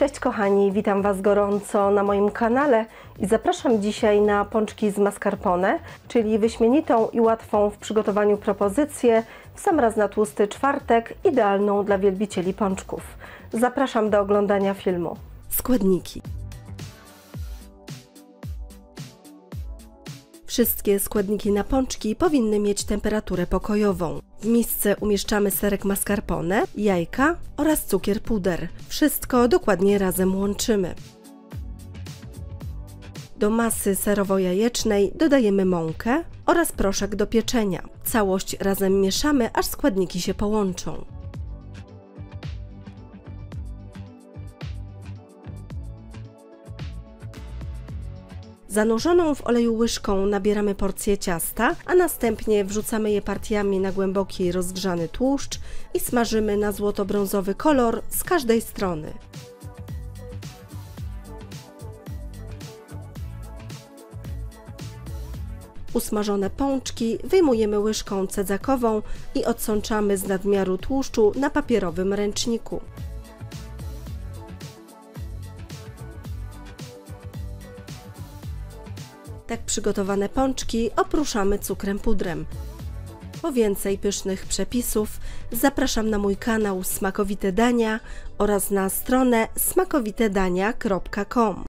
Cześć kochani, witam Was gorąco na moim kanale i zapraszam dzisiaj na pączki z mascarpone, czyli wyśmienitą i łatwą w przygotowaniu propozycję w sam raz na tłusty czwartek, idealną dla wielbicieli pączków. Zapraszam do oglądania filmu. Składniki. Wszystkie składniki na pączki powinny mieć temperaturę pokojową. W misce umieszczamy serek mascarpone, jajka oraz cukier puder. Wszystko dokładnie razem łączymy. Do masy serowo-jajecznej dodajemy mąkę oraz proszek do pieczenia. Całość razem mieszamy, aż składniki się połączą. Zanurzoną w oleju łyżką nabieramy porcję ciasta, a następnie wrzucamy je partiami na głęboki rozgrzany tłuszcz i smażymy na złoto-brązowy kolor z każdej strony. Usmażone pączki wyjmujemy łyżką cedzakową i odsączamy z nadmiaru tłuszczu na papierowym ręczniku. Tak przygotowane pączki oprószamy cukrem pudrem. Po więcej pysznych przepisów zapraszam na mój kanał Smakowite Dania oraz na stronę smakowitedania.com.